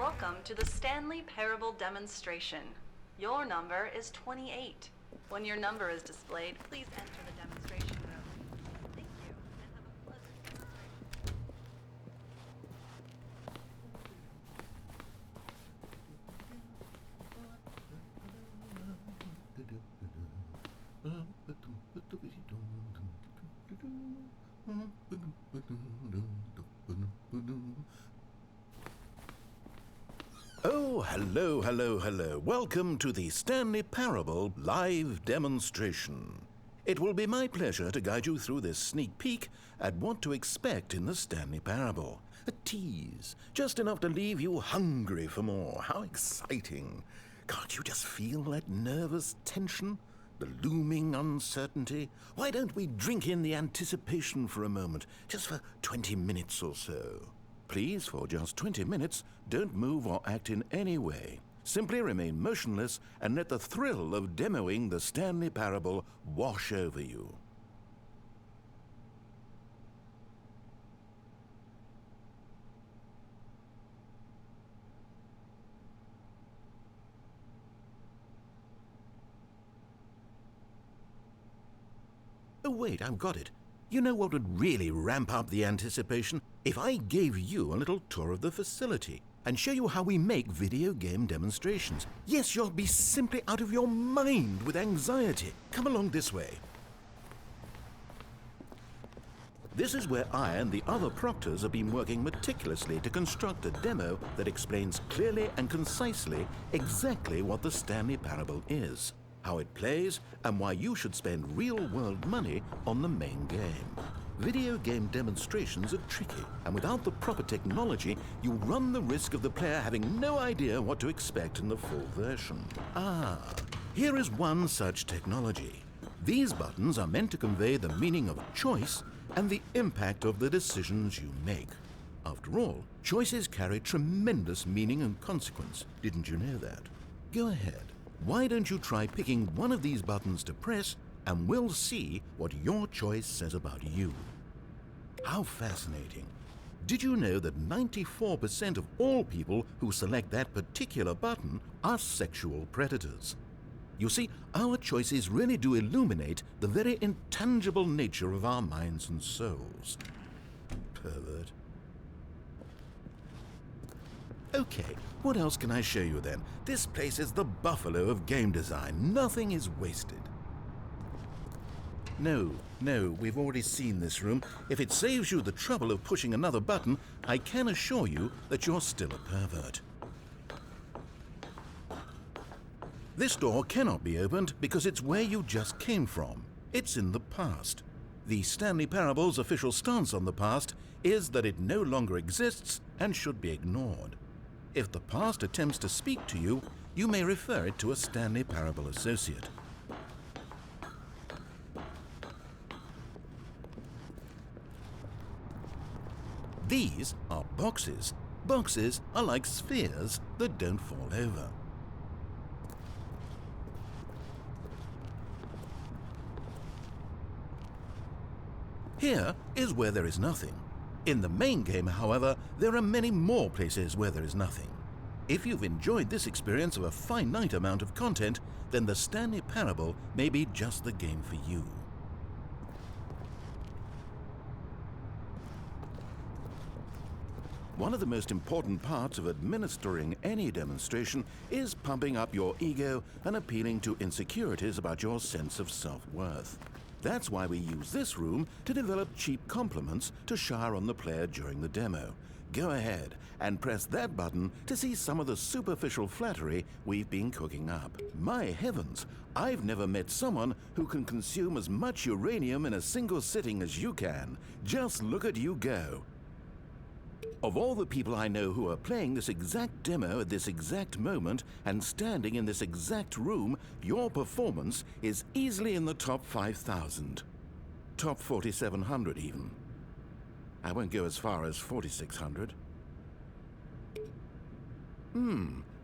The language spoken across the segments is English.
Welcome to the Stanley Parable demonstration. Your number is 28. When your number is displayed, please enter the demonstration room. Thank you, and have a pleasant demonstration. Oh, hello, hello, hello. Welcome to the Stanley Parable live demonstration. It will be my pleasure to guide you through this sneak peek at what to expect in the Stanley Parable. A tease, just enough to leave you hungry for more. How exciting. Can't you just feel that nervous tension? The looming uncertainty? Why don't we drink in the anticipation for a moment, just for 20 minutes or so? Please, for just 20 minutes, don't move or act in any way. Simply remain motionless and let the thrill of demoing the Stanley Parable wash over you. Oh wait, I've got it. You know what would really ramp up the anticipation? If I gave you a little tour of the facility and show you how we make video game demonstrations. Yes, you'll be simply out of your mind with anxiety. Come along this way. This is where I and the other proctors have been working meticulously to construct a demo that explains clearly and concisely exactly what the Stanley Parable is, how it plays, and why you should spend real-world money on the main game. Video game demonstrations are tricky, and without the proper technology, you run the risk of the player having no idea what to expect in the full version. Here is one such technology. These buttons are meant to convey the meaning of choice and the impact of the decisions you make. After all, choices carry tremendous meaning and consequence. Didn't you know that? Go ahead. Why don't you try picking one of these buttons to press, and we'll see what your choice says about you. How fascinating. Did you know that 94% of all people who select that particular button are sexual predators? You see, our choices really do illuminate the very intangible nature of our minds and souls. Pervert. Okay, what else can I show you then? This place is the buffalo of game design. Nothing is wasted. No, we've already seen this room. If it saves you the trouble of pushing another button, I can assure you that you're still a pervert. This door cannot be opened because it's where you just came from. It's in the past. The Stanley Parable's official stance on the past is that it no longer exists and should be ignored. If the past attempts to speak to you, you may refer it to a Stanley Parable associate. These are boxes. Boxes are like spheres that don't fall over. Here is where there is nothing. In the main game, however, there are many more places where there is nothing. If you've enjoyed this experience of a finite amount of content, then the Stanley Parable may be just the game for you. One of the most important parts of administering any demonstration is pumping up your ego and appealing to insecurities about your sense of self-worth. That's why we use this room to develop cheap compliments to shower on the player during the demo. Go ahead and press that button to see some of the superficial flattery we've been cooking up. My heavens, I've never met someone who can consume as much uranium in a single sitting as you can. Just look at you go. Of all the people I know who are playing this exact demo at this exact moment and standing in this exact room, your performance is easily in the top 5,000. Top 4,700 even. I won't go as far as 4,600.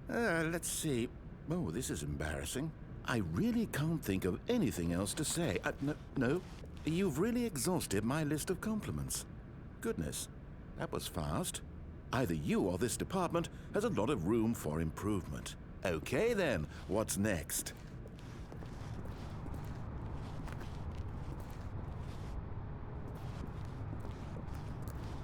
Let's see. Oh, this is embarrassing. I really can't think of anything else to say. No, you've really exhausted my list of compliments. Goodness. That was fast. Either you or this department has a lot of room for improvement. Okay then, what's next?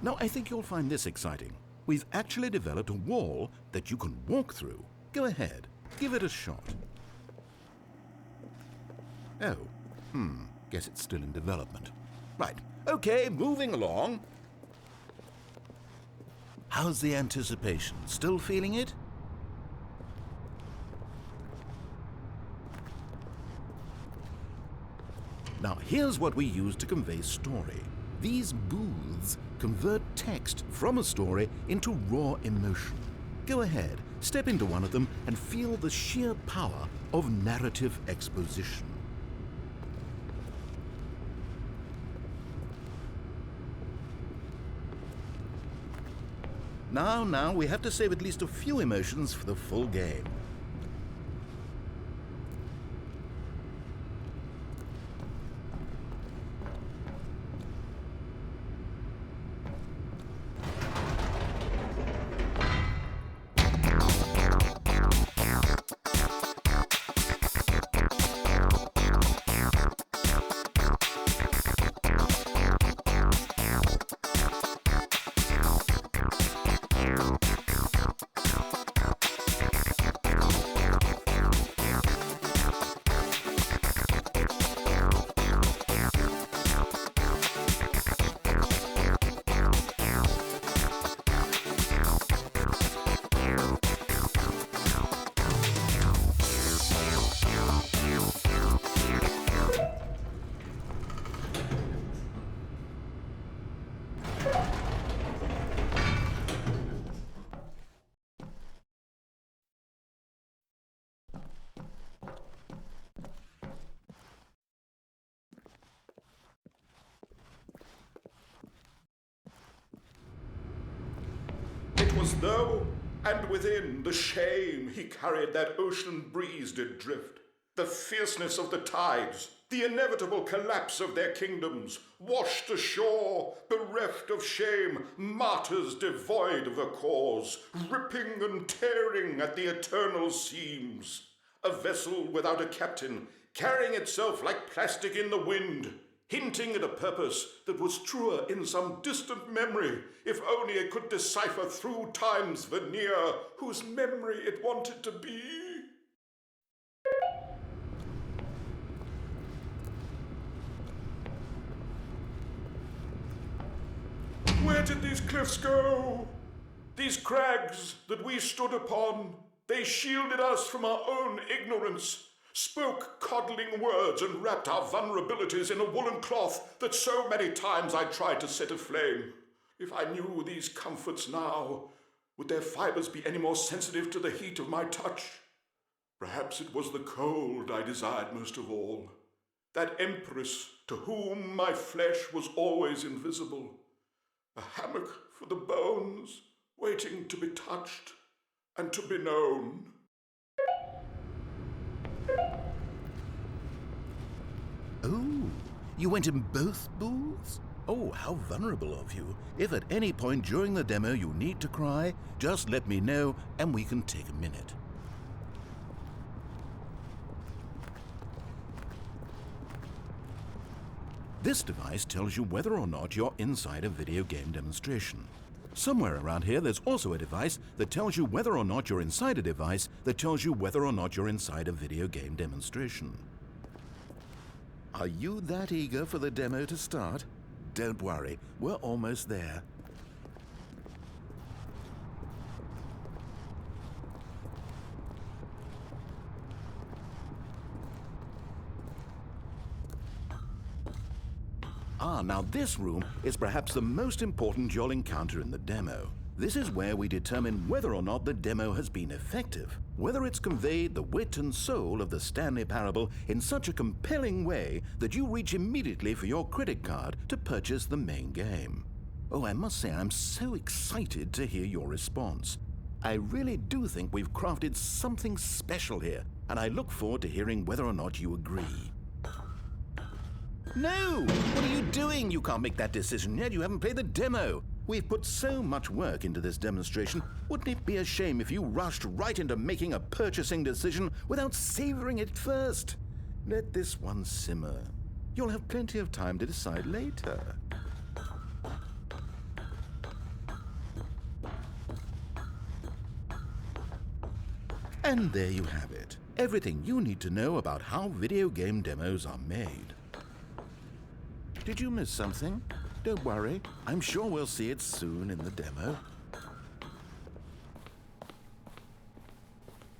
Now, I think you'll find this exciting. We've actually developed a wall that you can walk through. Go ahead, give it a shot. Oh, guess it's still in development. Right, okay, moving along. How's the anticipation? Still feeling it? Now, here's what we use to convey story. These booths convert text from a story into raw emotion. Go ahead, step into one of them and feel the sheer power of narrative exposition. Now, we have to save at least a few emotions for the full game. It was though, and within the shame he carried that ocean breeze did drift, the fierceness of the tides, the inevitable collapse of their kingdoms, washed ashore, bereft of shame, martyrs devoid of a cause, ripping and tearing at the eternal seams. A vessel without a captain, carrying itself like plastic in the wind, hinting at a purpose that was truer in some distant memory, if only it could decipher through time's veneer whose memory it wanted to be. Where did these cliffs go? These crags that we stood upon, they shielded us from our own ignorance, spoke coddling words and wrapped our vulnerabilities in a woolen cloth that so many times I tried to set aflame. If I knew these comforts now, would their fibers be any more sensitive to the heat of my touch? Perhaps it was the cold I desired most of all, that empress to whom my flesh was always invisible, a hammock for the bones, waiting to be touched and to be known. Oh, you went in both booths? Oh, how vulnerable of you. If at any point during the demo you need to cry, just let me know and we can take a minute. This device tells you whether or not you're inside a video game demonstration. Somewhere around here there's also a device that tells you whether or not you're inside a device that tells you whether or not you're inside a video game demonstration. Are you that eager for the demo to start? Don't worry, we're almost there. Now this room is perhaps the most important you'll encounter in the demo. This is where we determine whether or not the demo has been effective, whether it's conveyed the wit and soul of the Stanley Parable in such a compelling way that you reach immediately for your credit card to purchase the main game. Oh, I must say I'm so excited to hear your response. I really do think we've crafted something special here, and I look forward to hearing whether or not you agree. No! What are you doing? You can't make that decision yet. You haven't played the demo. We've put so much work into this demonstration, wouldn't it be a shame if you rushed right into making a purchasing decision without savoring it first? Let this one simmer. You'll have plenty of time to decide later. And there you have it. Everything you need to know about how video game demos are made. Did you miss something? Don't worry, I'm sure we'll see it soon in the demo.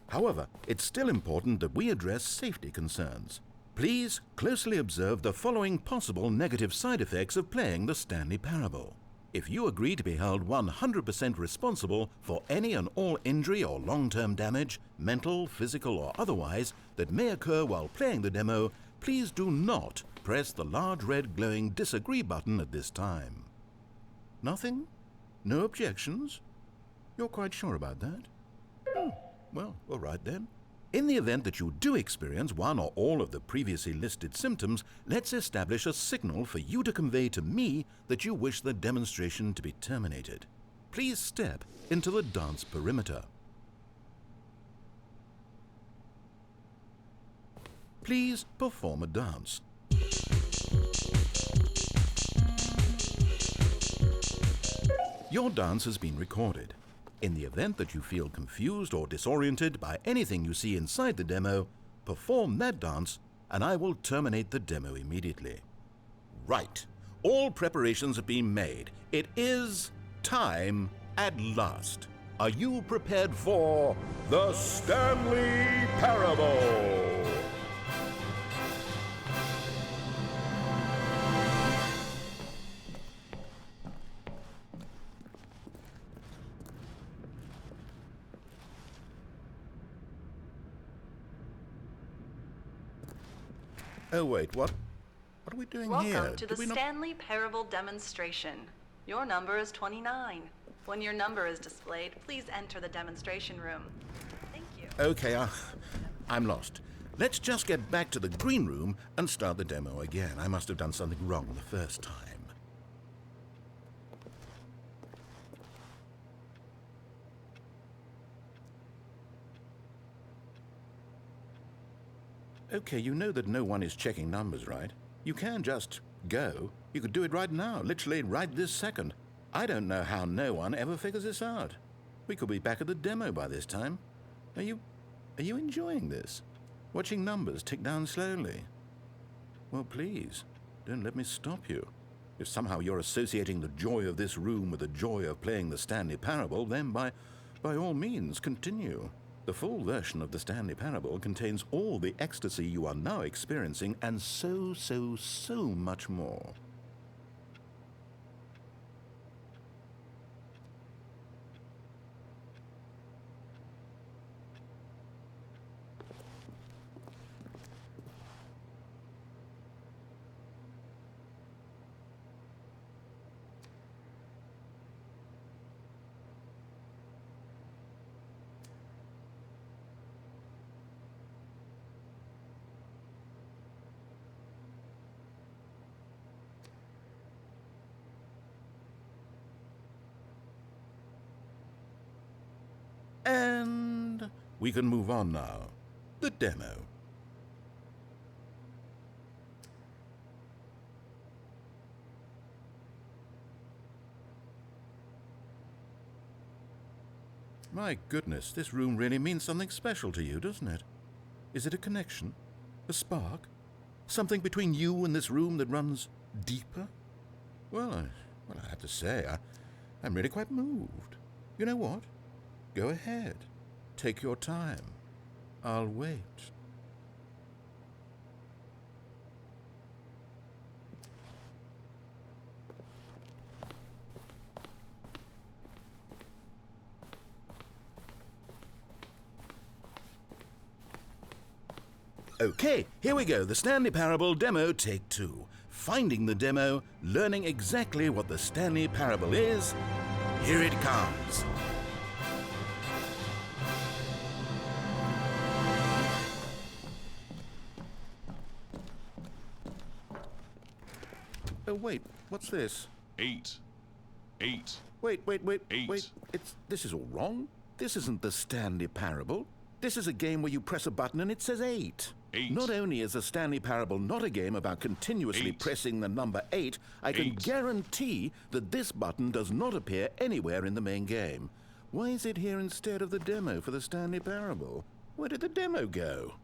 However, it's still important that we address safety concerns. Please closely observe the following possible negative side effects of playing the Stanley Parable. If you agree to be held 100% responsible for any and all injury or long-term damage, mental, physical, or otherwise, that may occur while playing the demo, please do not press the large red glowing disagree button at this time. Nothing? No objections? You're quite sure about that? Well, all right then. In the event that you do experience one or all of the previously listed symptoms, let's establish a signal for you to convey to me that you wish the demonstration to be terminated. Please step into the dance perimeter. Please perform a dance. Your dance has been recorded. In the event that you feel confused or disoriented by anything you see inside the demo, perform that dance and I will terminate the demo immediately. Right. All preparations have been made. It is time at last. Are you prepared for the Stanley Parable? Oh wait, what are we doing here? Welcome to the Stanley Parable demonstration. Your number is 29. When your number is displayed, please enter the demonstration room. Thank you. Okay, I'm lost. Let's just get back to the green room and start the demo again. I must have done something wrong the first time. Okay, you know that no one is checking numbers, right? You can just go. You could do it right now, literally right this second. I don't know how no one ever figures this out. We could be back at the demo by this time. Are you enjoying this? Watching numbers tick down slowly? Well, please, don't let me stop you. If somehow you're associating the joy of this room with the joy of playing the Stanley Parable, then by all means, continue. The full version of the Stanley Parable contains all the ecstasy you are now experiencing and so much more. And we can move on now. The demo. My goodness, this room really means something special to you, doesn't it? Is it a connection? A spark? Something between you and this room that runs deeper? Well, I have to say, I'm really quite moved. You know what? Go ahead. Take your time. I'll wait. Okay, here we go. The Stanley Parable demo take 2. Finding the demo, learning exactly what the Stanley Parable is. Here it comes. Oh, wait, what's this? 8, 8. Wait. Eight. This is all wrong. This isn't the Stanley Parable. This is a game where you press a button and it says 8. 8. Not only is the Stanley Parable not a game about continuously 8. pressing the number 8, I can 8. guarantee that this button does not appear anywhere in the main game. Why is it here instead of the demo for the Stanley Parable? Where did the demo go?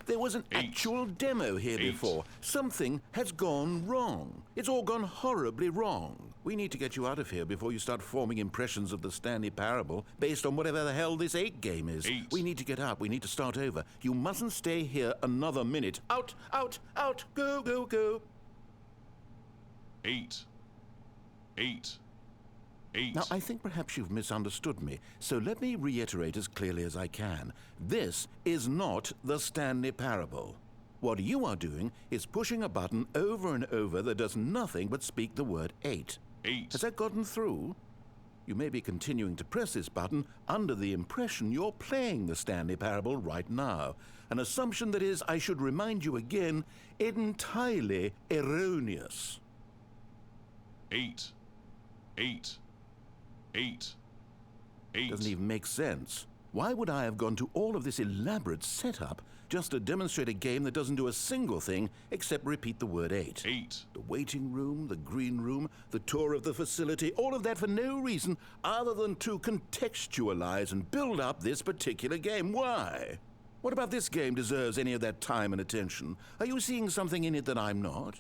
There was an 8. actual demo here 8. before. Something has gone wrong. It's all gone horribly wrong. We need to get you out of here before you start forming impressions of the Stanley Parable based on whatever the hell this 8 game is. 8. We need to get out. We need to start over. You mustn't stay here another minute. Out! Go! 8. 8. 8. Now, I think perhaps you've misunderstood me, so let me reiterate as clearly as I can. This is not the Stanley Parable. What you are doing is pushing a button over and over that does nothing but speak the word 8. 8. Has that gotten through? You may be continuing to press this button under the impression you're playing the Stanley Parable right now, an assumption that is, I should remind you again, entirely erroneous. 8. 8. 8. 8. Doesn't even make sense. Why would I have gone to all of this elaborate setup just to demonstrate a game that doesn't do a single thing except repeat the word 8? 8. The waiting room, the green room, the tour of the facility, all of that for no reason other than to contextualize and build up this particular game. Why? What about this game deserves any of that time and attention? Are you seeing something in it that I'm not?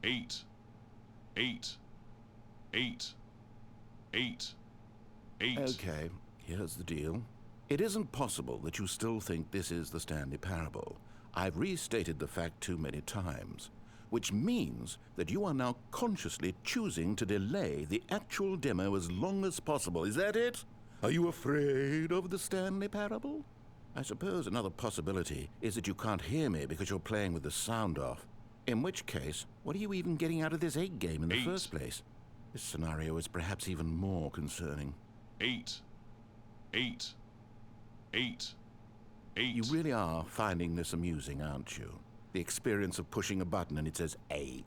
8. 8. 8. 8. 8. Okay, here's the deal. It isn't possible that you still think this is the Stanley Parable. I've restated the fact too many times, which means that you are now consciously choosing to delay the actual demo as long as possible. Is that it? Are you afraid of the Stanley Parable? I suppose another possibility is that you can't hear me because you're playing with the sound off. In which case, what are you even getting out of this 8 game in the 8. first place? This scenario is perhaps even more concerning. 8. 8. 8. 8. You really are finding this amusing, aren't you? The experience of pushing a button and it says 8.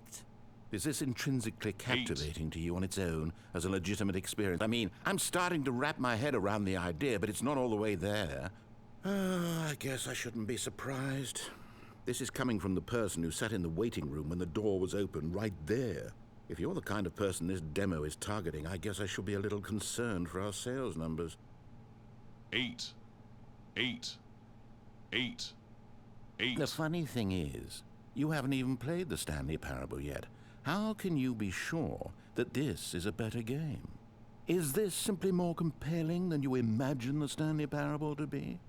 Is this intrinsically captivating to you on its own as a legitimate experience? I mean, I'm starting to wrap my head around the idea, but it's not all the way there. I guess I shouldn't be surprised. This is coming from the person who sat in the waiting room when the door was open, right there. If you're the kind of person this demo is targeting, I guess I should be a little concerned for our sales numbers. 8. 8. 8. 8. The funny thing is, you haven't even played the Stanley Parable yet. How can you be sure that this is a better game? Is this simply more compelling than you imagine the Stanley Parable to be?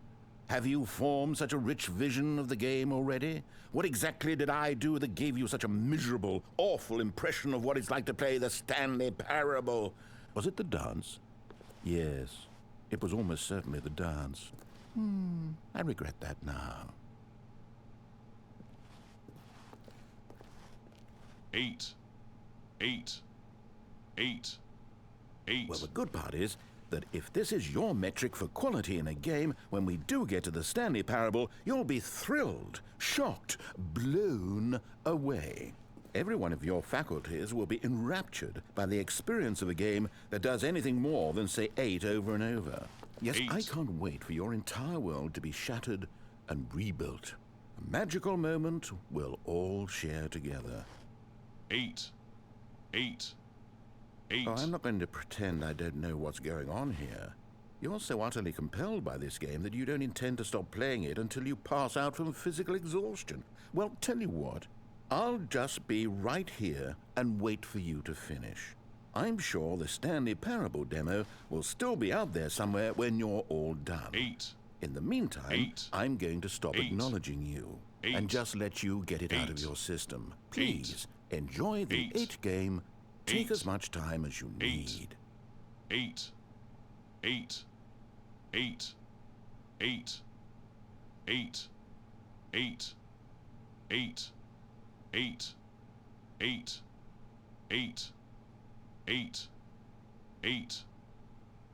Have you formed such a rich vision of the game already? What exactly did I do that gave you such a miserable, awful impression of what it's like to play the Stanley Parable? Was it the dance? Yes, it was almost certainly the dance. I regret that now. 8. 8. 8. 8. Well, the good part is that if this is your metric for quality in a game, when we do get to the Stanley Parable, you'll be thrilled, shocked, blown away. Every one of your faculties will be enraptured by the experience of a game that does anything more than say 8 over and over. Yes, 8. I can't wait for your entire world to be shattered and rebuilt. A magical moment we'll all share together. 8. 8. 8. Oh, I'm not going to pretend I don't know what's going on here. You're so utterly compelled by this game that you don't intend to stop playing it until you pass out from physical exhaustion. Well, tell you what, I'll just be right here and wait for you to finish. I'm sure the Stanley Parable demo will still be out there somewhere when you're all done. 8. In the meantime, 8. I'm going to stop 8. acknowledging you 8. and just let you get it out of 8. your system. 8. Please, enjoy the 8. 8 game. Take 8. as much time as you 8. need. 8. 8. 8. 8. 8. 8. 8. 8. 8. 8. 8. 8.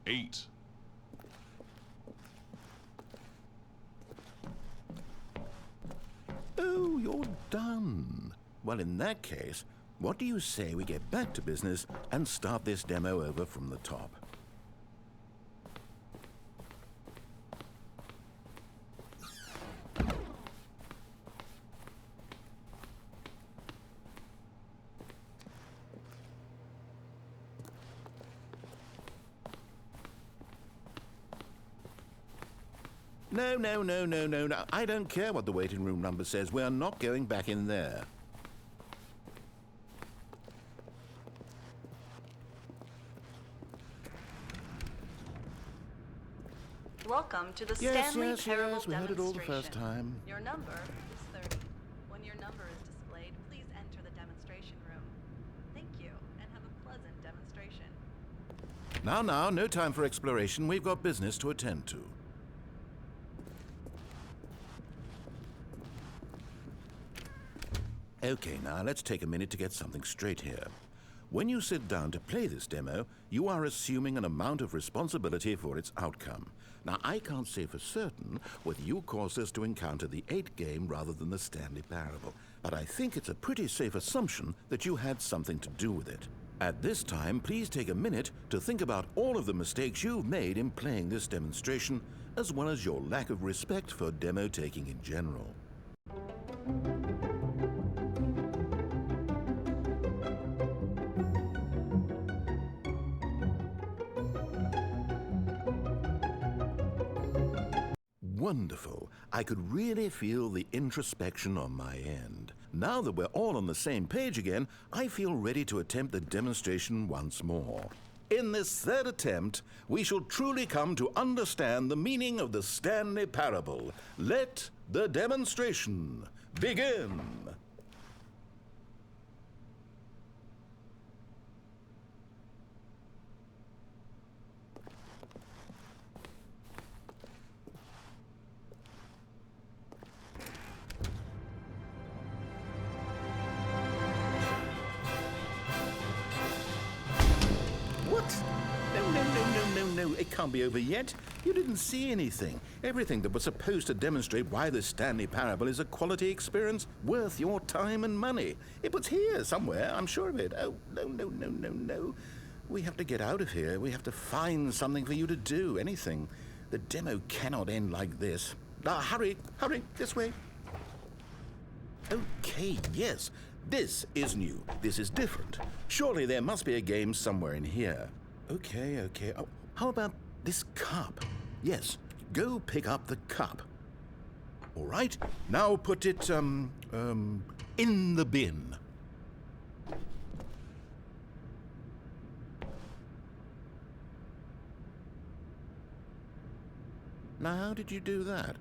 8. Oh, you're done. Well, in that case, What do you say we get back to business and start this demo over from the top? No. I don't care what the waiting room number says. We're not going back in there. Welcome to the Stanley Parable Yes, we heard it all the first demonstration. time. Your number is 30. When your number is displayed, please enter the demonstration room. Thank you, and have a pleasant demonstration. Now, no time for exploration. We've got business to attend to. Okay, now let's take a minute to get something straight here. When you sit down to play this demo, you are assuming an amount of responsibility for its outcome. Now, I can't say for certain whether you caused us to encounter the 8 game rather than the Stanley Parable, but I think it's a pretty safe assumption that you had something to do with it. At this time, please take a minute to think about all of the mistakes you've made in playing this demonstration, as well as your lack of respect for demo taking in general. Wonderful. I could really feel the introspection on my end. Now that we're all on the same page again, I feel ready to attempt the demonstration once more. In this third attempt, we shall truly come to understand the meaning of the Stanley Parable. Let the demonstration begin. No, it can't be over yet. You didn't see anything. Everything that was supposed to demonstrate why the Stanley Parable is a quality experience worth your time and money. It was here somewhere, I'm sure of it. Oh, no. We have to get out of here. We have to find something for you to do, anything. The demo cannot end like this. Hurry, this way. Okay, yes. This is new. This is different. Surely there must be a game somewhere in here. Okay. Oh, how about this cup? Yes, go pick up the cup. All right, now put it, in the bin. Now, how did you do that?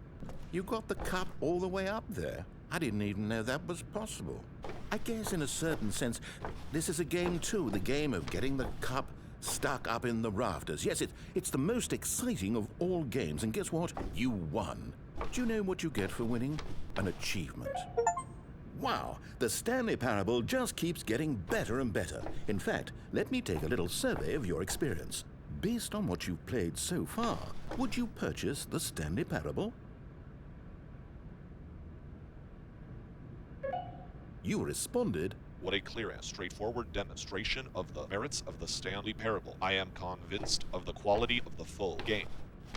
You got the cup all the way up there. I didn't even know that was possible. I guess in a certain sense, this is a game too, the game of getting the cup stuck up in the rafters. Yes, it's the most exciting of all games, and guess what? You won. Do you know what you get for winning? An achievement. Wow, the Stanley Parable just keeps getting better and better. In fact, let me take a little survey of your experience. Based on what you've played so far, would you purchase the Stanley Parable? You responded, "What a clear and straightforward demonstration of the merits of the Stanley Parable. I am convinced of the quality of the full game."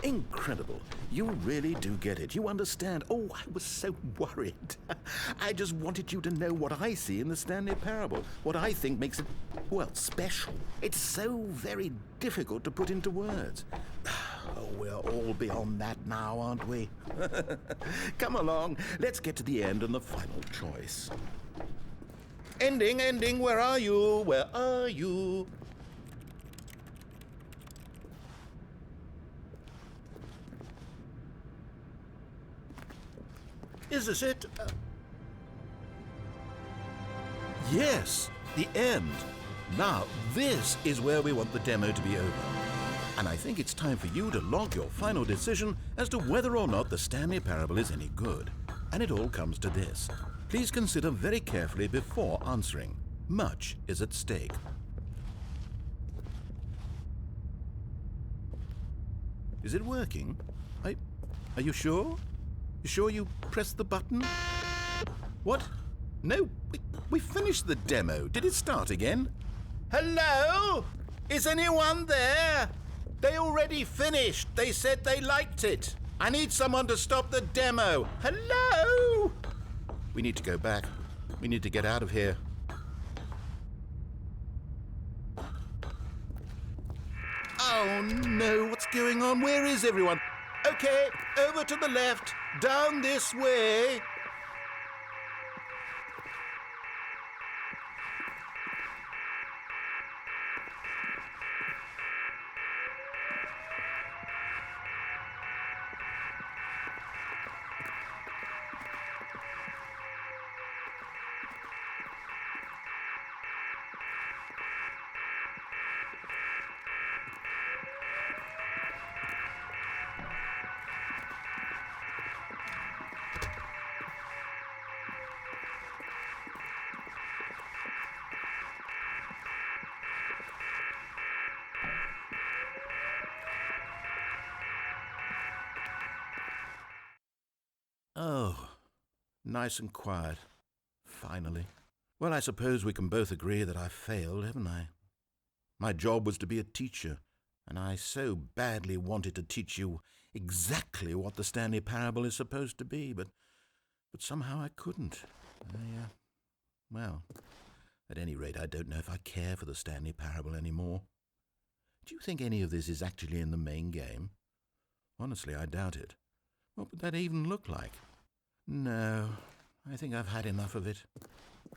Incredible. You really do get it. You understand. Oh, I was so worried. I just wanted you to know what I see in the Stanley Parable, what I think makes it, well, special. It's so very difficult to put into words. Oh, we're all beyond that now, aren't we? Come along. Let's get to the end and the final choice. Ending, where are you? Where are you? Is this it? Yes, the end. Now, this is where we want the demo to be over. And I think it's time for you to log your final decision as to whether or not the Stanley Parable is any good. And it all comes to this. Please consider very carefully before answering. Much is at stake. Is it working? Are you sure? You sure you pressed the button? What? No, we finished the demo. Did it start again? Hello? Is anyone there? They already finished. They said they liked it. I need someone to stop the demo. Hello? We need to go back. We need to get out of here. Oh no, what's going on? Where is everyone? Okay, over to the left, down this way. Oh, nice and quiet. Finally. Well, I suppose we can both agree that I failed, haven't I? My job was to be a teacher, and I so badly wanted to teach you exactly what the Stanley Parable is supposed to be, but somehow I couldn't. Well, at any rate, I don't know if I care for the Stanley Parable anymore. Do you think any of this is actually in the main game? Honestly, I doubt it. What would that even look like? No, I think I've had enough of it.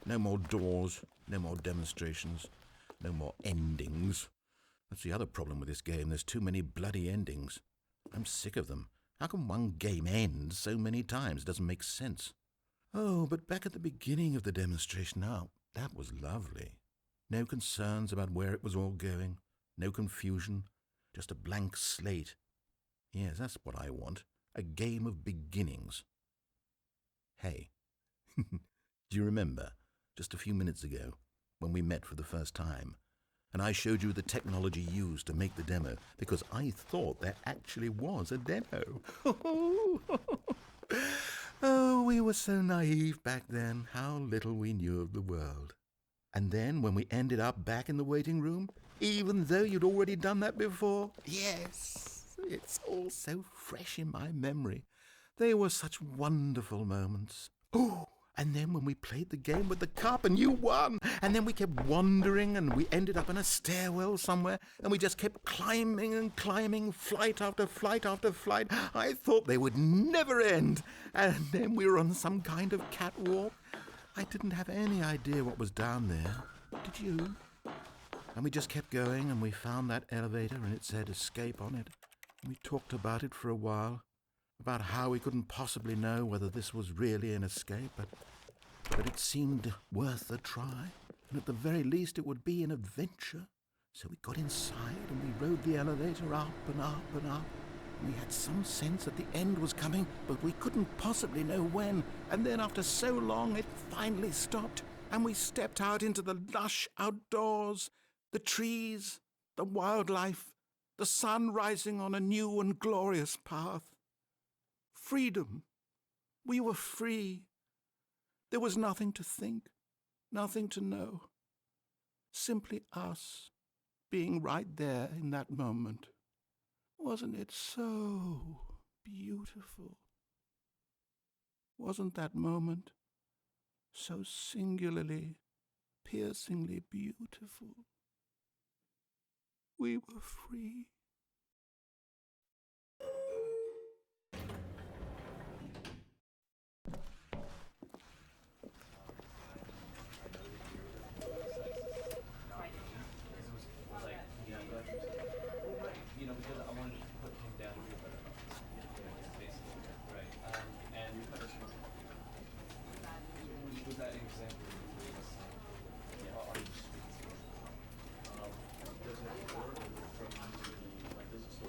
No more doors, no more demonstrations, no more endings. That's the other problem with this game. There's too many bloody endings. I'm sick of them. How can one game end so many times? It doesn't make sense. Oh, but back at the beginning of the demonstration, now, that was lovely. No concerns about where it was all going. No confusion. Just a blank slate. Yes, that's what I want. A game of beginnings. Hey, do you remember, just a few minutes ago, when we met for the first time, and I showed you the technology used to make the demo, because I thought there actually was a demo. Oh, we were so naive back then, how little we knew of the world. And then, when we ended up back in the waiting room, even though you'd already done that before, yes, it's all so fresh in my memory. They were such wonderful moments. Oh, and then when we played the game with the cup and you won, and then we kept wandering and we ended up in a stairwell somewhere and we just kept climbing and climbing, flight after flight after flight. I thought they would never end. And then we were on some kind of catwalk. I didn't have any idea what was down there. Did you? And we just kept going and we found that elevator and it said escape on it. And we talked about it for a while. About how we couldn't possibly know whether this was really an escape, but it seemed worth a try, and at the very least it would be an adventure. So we got inside and we rode the elevator up and up and up. And we had some sense that the end was coming, but we couldn't possibly know when. And then after so long it finally stopped, and we stepped out into the lush outdoors, the trees, the wildlife, the sun rising on a new and glorious path. Freedom. We were free. There was nothing to think, nothing to know. Simply us being right there in that moment. Wasn't it so beautiful? Wasn't that moment so singularly, piercingly beautiful? We were free.